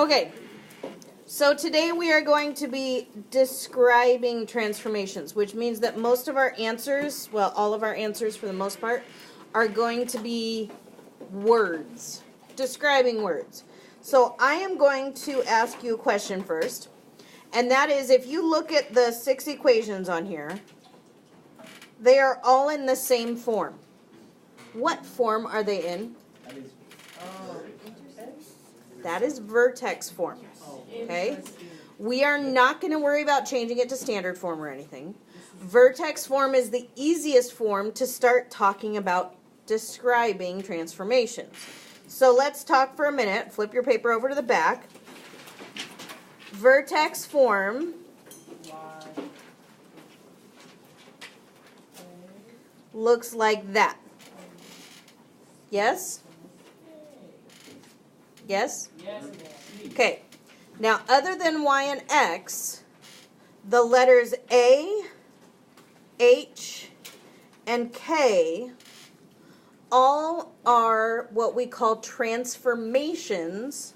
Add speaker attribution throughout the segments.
Speaker 1: Okay, so today we are going to be describing transformations, which means that most of our answers, well, all of our answers for the most part, are going to be words, describing words. So I am going to ask you a question first, and that is, if you look at the 6 equations on here, they are all in the same form. What form are they in? That is vertex form. Okay? We are not going to worry about changing it to standard form or anything. Vertex form is the easiest form to start talking about describing transformations. So let's talk for a minute. Flip your paper over to the back. Vertex form looks like that. Yes? Yes? Okay. Now, other than y and x, the letters A, H, and K all are what we call transformations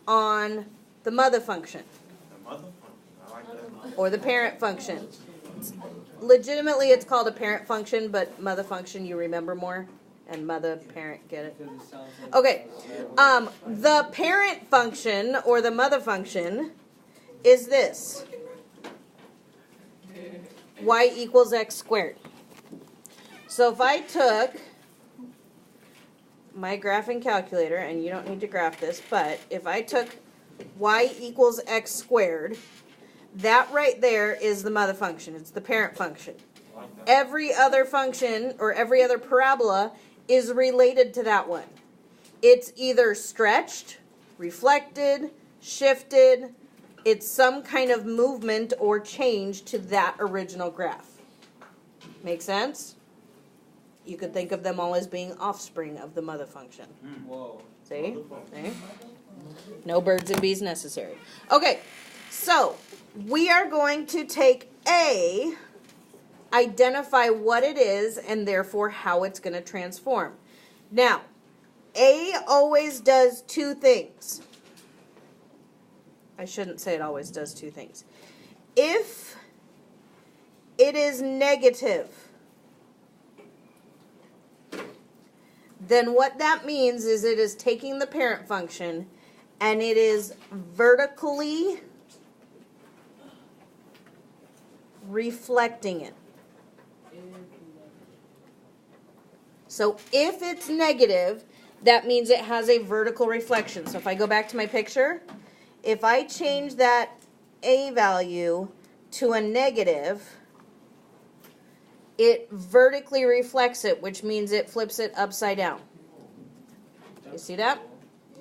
Speaker 1: on the mother function. Or the parent function. Legitimately, it's called a parent function, but mother function you remember more. And mother, parent, get it? Okay. The parent function, or the mother function, is this. Y equals x squared. So if I took my graphing calculator, and you don't need to graph this, but if I took y equals x squared, that right there is the mother function. It's the parent function. Every other function, or every other parabola, is related to that one. It's either stretched, reflected, shifted. It's some kind of movement or change to that original graph. Make sense? You could think of them all as being offspring of the mother function.
Speaker 2: Whoa.
Speaker 1: See? See? No birds and bees necessary. Okay, so we are going to take A, identify what it is, and therefore how it's going to transform. Now, A always does 2 things. I shouldn't say it always does 2 things. If it is negative, then what that means is it is taking the parent function and it is vertically reflecting it. So if it's negative, that means it has a vertical reflection. So if I go back to my picture, if I change that A value to a negative, it vertically reflects it, which means it flips it upside down. You see that?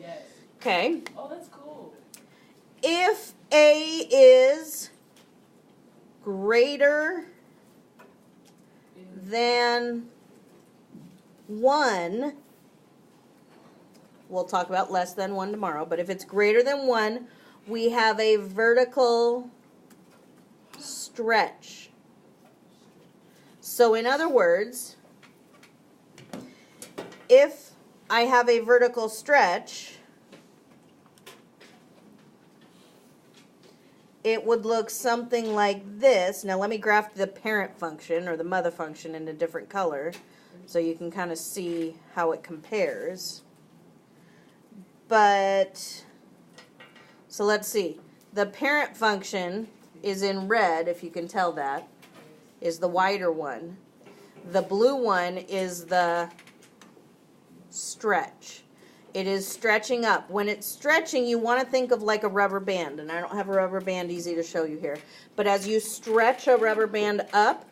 Speaker 2: Yes.
Speaker 1: Okay.
Speaker 2: Oh, that's cool.
Speaker 1: If A is greater than 1, we'll talk about less than 1 tomorrow, but if it's greater than 1, we have a vertical stretch. So in other words, if I have a vertical stretch, it would look something like this. Now let me graph the parent function or the mother function in a different color so you can kind of see how it compares. But, so let's see. The parent function is in red, if you can tell that, is the wider one. The blue one is the stretch. It is stretching up. When it's stretching, you want to think of like a rubber band. And I don't have a rubber band easy to show you here. But as you stretch a rubber band up,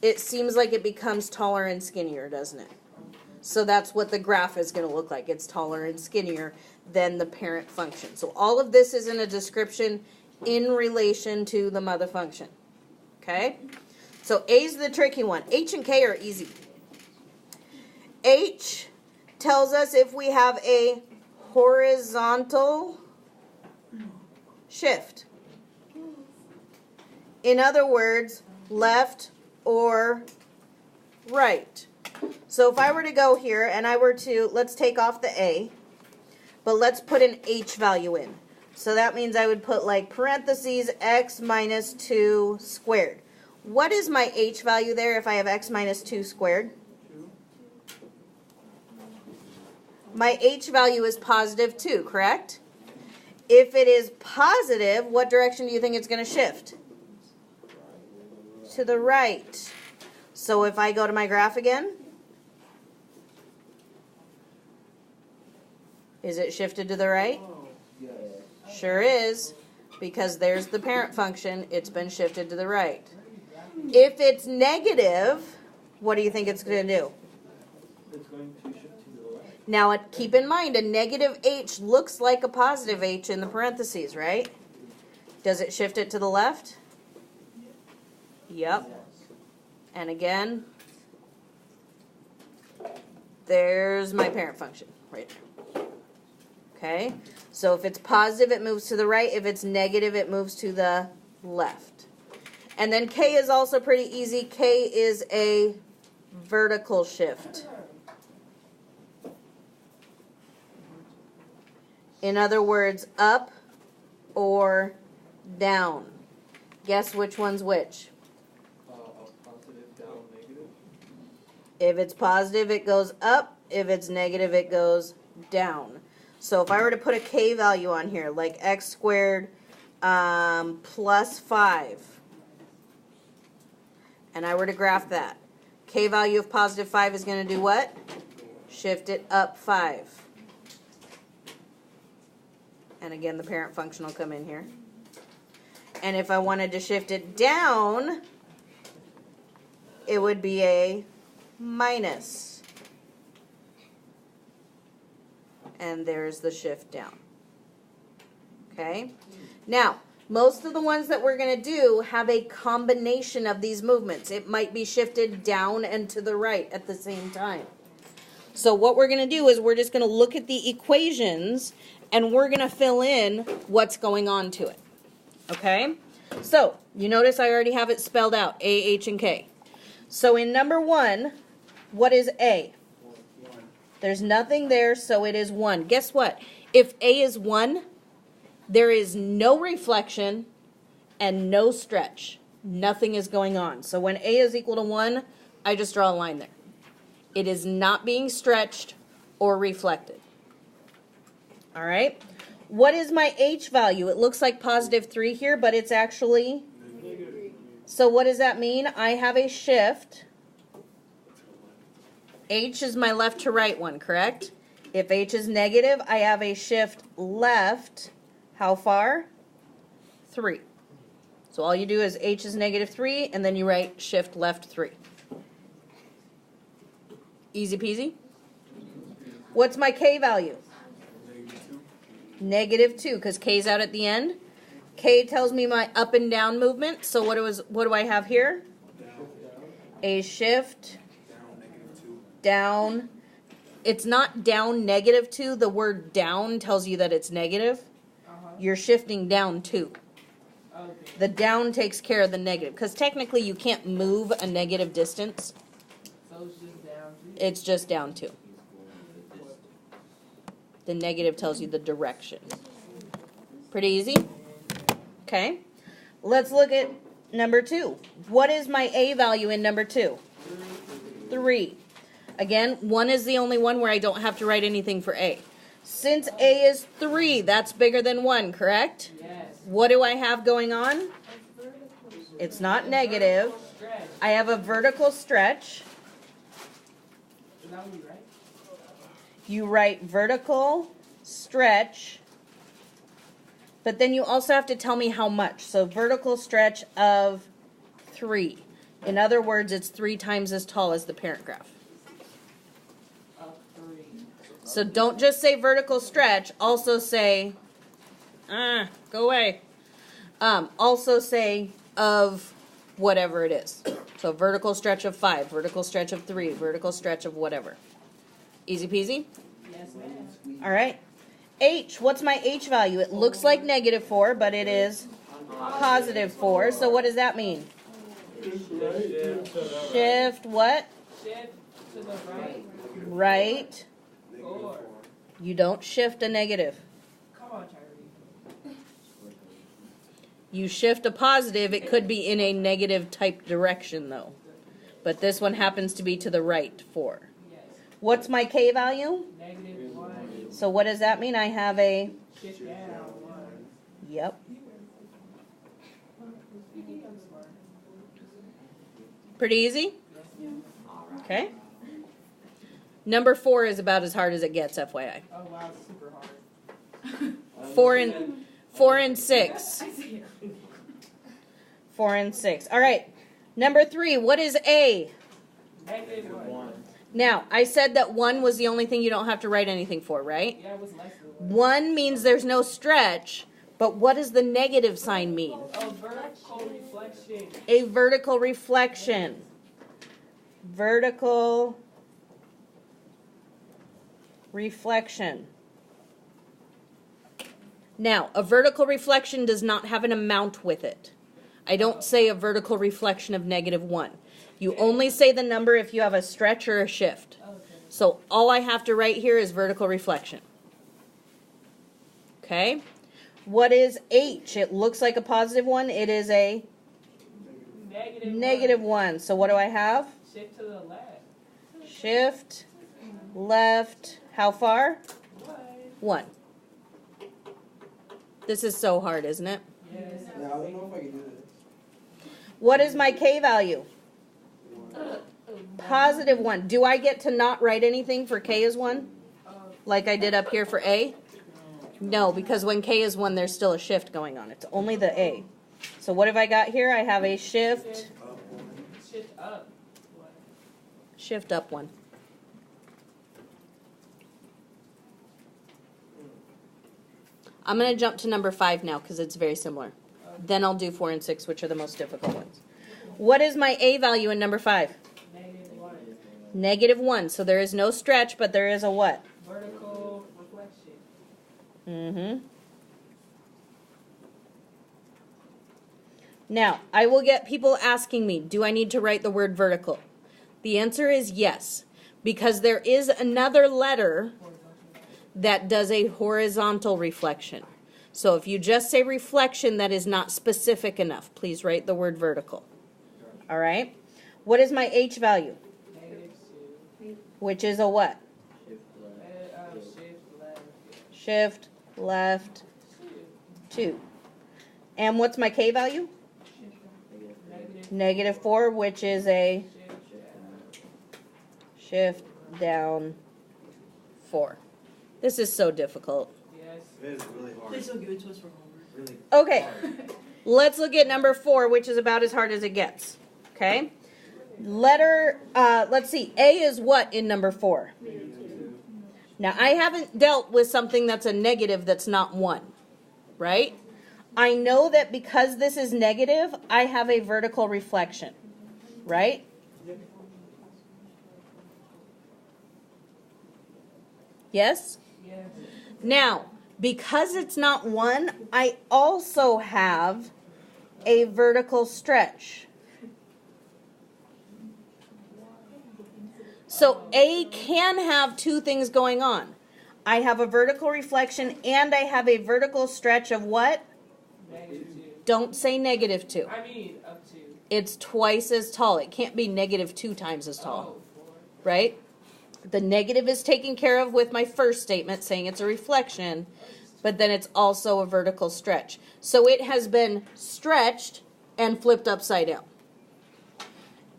Speaker 1: it seems like it becomes taller and skinnier, doesn't it? So that's what the graph is going to look like. It's taller and skinnier than the parent function. So all of this is in a description in relation to the mother function. Okay? So A's the tricky one. H and K are easy. H tells us if we have a horizontal shift. In other words, left or right. So if I were to go here and I were to, let's take off the A. but let's put an h value in. So that means I would put like parentheses x minus 2 squared. What is my h value there if I have x minus 2 squared? My h value is positive 2, correct? If it is positive, what direction do you think it's going to shift? To the right. So if I go to my graph again, is it shifted to the right? Sure is, because there's the parent function. It's been shifted to the right. If it's negative, what do you think it's going to do?
Speaker 3: It's going to shift to the left.
Speaker 1: Now, keep in mind, a negative h looks like a positive h in the parentheses, right? Does it shift it to the left? Yep. And again, there's my parent function right there. Okay? So if it's positive, it moves to the right. If it's negative, it moves to the left. And then k is also pretty easy. K is a vertical shift. In other words, up or down. Guess which one's which?
Speaker 3: Positive, down, negative.
Speaker 1: If it's positive, it goes up. If it's negative, it goes down. So if I were to put a k value on here, like x squared plus 5, and I were to graph that, k value of positive 5 is going to do what? Shift it up 5. And again, the parent function will come in here. And if I wanted to shift it down, it would be a minus. And there's the shift down. Okay? Now, most of the ones that we're going to do have a combination of these movements. It might be shifted down and to the right at the same time. So what we're going to do is we're just going to look at the equations and we're going to fill in what's going on to it. Okay? So, you notice I already have it spelled out, A, H, and K. So in number 1, what is A?
Speaker 3: 1.
Speaker 1: There's nothing there, so it is 1. Guess what? If A is 1, there is no reflection and no stretch. Nothing is going on. So when A is equal to 1, I just draw a line there. It is not being stretched or reflected. All right? What is my H value? It looks like positive 3 here, but it's actually... So what does that mean? I have a shift. H is my left to right one, correct? If H is negative, I have a shift left. How far? 3. So all you do is H is negative 3, and then you write shift left 3. Easy peasy. What's my K value? Negative 2, because K's out at the end. K tells me my up and down movement. So what do I have here? A shift down. It's not down negative 2. The word down tells you that it's negative. You're shifting down 2. The down takes care of the negative, because technically you can't move a negative distance.
Speaker 2: So it's just down to.
Speaker 1: It's just down 2. The negative tells you the direction. Pretty easy? Okay. Let's look at number 2. What is my A value in number 2? 3. Again, 1 is the only one where I don't have to write anything for A. Since A is 3, that's bigger than 1, correct?
Speaker 2: Yes.
Speaker 1: What do I have going on? It's not negative.
Speaker 2: Stretch.
Speaker 1: I have a vertical stretch.
Speaker 2: Is that what you write?
Speaker 1: You write vertical stretch, but then you also have to tell me how much. So vertical stretch of 3. In other words, it's 3 times as tall as the parent graph.
Speaker 2: Up 3.
Speaker 1: So don't just say vertical stretch. Also say, go away. Also say of whatever it is. So vertical stretch of 5, vertical stretch of 3, vertical stretch of whatever. Easy peasy?
Speaker 2: Yes, ma'am.
Speaker 1: All right. H, what's my H value? It looks like negative 4, but it is positive 4. So what does that mean? Shift what?
Speaker 2: Shift to the right.
Speaker 1: Right.
Speaker 2: 4.
Speaker 1: You don't shift a negative.
Speaker 2: Come on, Tyree.
Speaker 1: You shift a positive, it could be in a negative type direction though. But this one happens to be to the right, 4.
Speaker 2: Yes.
Speaker 1: What's my K value?
Speaker 2: -1.
Speaker 1: So what does that mean? I have a,
Speaker 2: Shift down 1.
Speaker 1: yep.
Speaker 2: I'm smart.
Speaker 1: Pretty easy?
Speaker 2: Yes, ma'am.
Speaker 1: Okay. Number 4 is about as hard as it gets, FYI.
Speaker 2: Oh, wow, it's super hard.
Speaker 1: 4 and 6. 4 and 6. All right. Number 3, what is A?
Speaker 2: -1.
Speaker 1: Now, I said that 1 was the only thing you don't have to write anything for, right?
Speaker 2: Yeah, it was less than 1.
Speaker 1: 1 means there's no stretch, but what does the negative sign mean?
Speaker 2: Oh, vertical reflection.
Speaker 1: A vertical reflection. Vertical reflection. Now, a vertical reflection does not have an amount with it. I don't say a vertical reflection of -1. You only say the number if you have a stretch or a shift.
Speaker 2: Okay.
Speaker 1: So all I have to write here is vertical reflection. Okay? What is H? It looks like a positive one. It is a -1. So what do I have?
Speaker 2: Shift to the left.
Speaker 1: Shift left. How far? 1. This is so hard, isn't it?
Speaker 2: Yes.
Speaker 3: Yeah, I don't know if I can do this.
Speaker 1: What is my K value? +1. Do I get to not write anything for K is 1? Like I did up here for A? No, because when K is 1, there's still a shift going on. It's only the A. So what have I got here? I have a shift.
Speaker 2: Shift up.
Speaker 1: Shift up 1. I'm going to jump to number 5 now because it's very similar. Then I'll do 4 and 6, which are the most difficult ones. What is my A value in number 5?
Speaker 2: -1.
Speaker 1: -1. So there is no stretch, but there is a what?
Speaker 2: Vertical reflection.
Speaker 1: Mm-hmm. Now, I will get people asking me, do I need to write the word vertical? The answer is yes, because there is another letter that does a horizontal reflection. So if you just say reflection, that is not specific enough. Please write the word vertical. All right? What is my H value?
Speaker 2: -2.
Speaker 1: Which is a what?
Speaker 2: Shift left.
Speaker 1: Shift left 2. And what's my K value? -4, which is a shift down 4. This is so difficult.
Speaker 2: Yes.
Speaker 3: It is really hard.
Speaker 4: Please don't give it to us for homework.
Speaker 3: Really
Speaker 1: Okay,
Speaker 3: hard.
Speaker 1: let's look at number 4, which is about as hard as it gets. Okay? Let's see. A is what in number 4? Now, I haven't dealt with something that's a negative that's not 1. Right? I know that because this is negative, I have a vertical reflection. Right? Yes?
Speaker 2: Yes.
Speaker 1: Now, because it's not 1, I also have a vertical stretch. So A can have 2 things going on. I have a vertical reflection and I have a vertical stretch of what?
Speaker 2: -2.
Speaker 1: Don't say -2.
Speaker 2: I mean, up to.
Speaker 1: It's twice as tall. It can't be -2 times as tall,
Speaker 2: Oh, 4.
Speaker 1: right? The negative is taken care of with my first statement saying it's a reflection, but then it's also a vertical stretch. So it has been stretched and flipped upside down.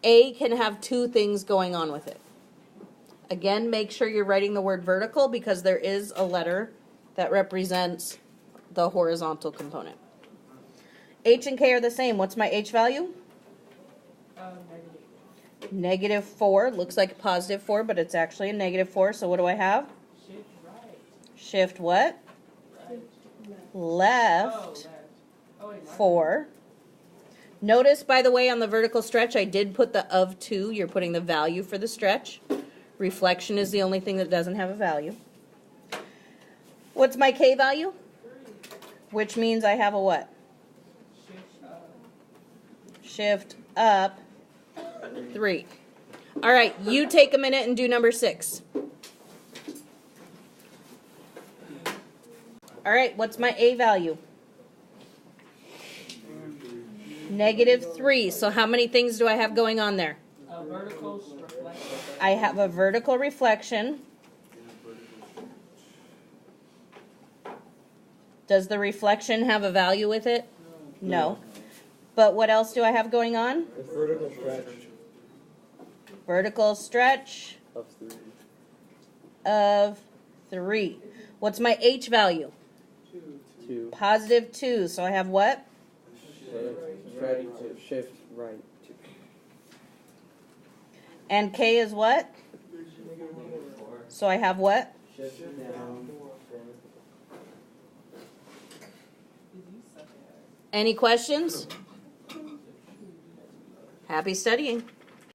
Speaker 1: A can have 2 things going on with it. Again, make sure you're writing the word vertical because there is a letter that represents the horizontal component. H and K are the same. What's my H value?
Speaker 2: Negative.
Speaker 1: -4. Looks like a +4, but it's actually a -4. So what do I have?
Speaker 2: Shift right.
Speaker 1: Shift what?
Speaker 2: Right.
Speaker 1: Left
Speaker 2: Oh, left. Oh, wait,
Speaker 1: 4. Notice, by the way, on the vertical stretch, I did put the of 2. You're putting the value for the stretch. Reflection is the only thing that doesn't have a value. What's my K value?
Speaker 2: 3.
Speaker 1: Which means I have a what?
Speaker 2: Shift up.
Speaker 1: Shift up 3. All right, you take a minute and do number 6. All right, what's my A value? -3. So how many things do I have going on there?
Speaker 2: A vertical reflection.
Speaker 1: I have a vertical reflection. Does the reflection have a value with it? No. But what else do I have going on?
Speaker 3: It's vertical stretch.
Speaker 1: Vertical stretch
Speaker 3: Of 3.
Speaker 1: of 3. What's my H value?
Speaker 3: 2.
Speaker 1: +2. So I have what?
Speaker 3: Shift right.
Speaker 1: And K is what? So I have what?
Speaker 3: Shift down.
Speaker 1: Any questions? Happy studying.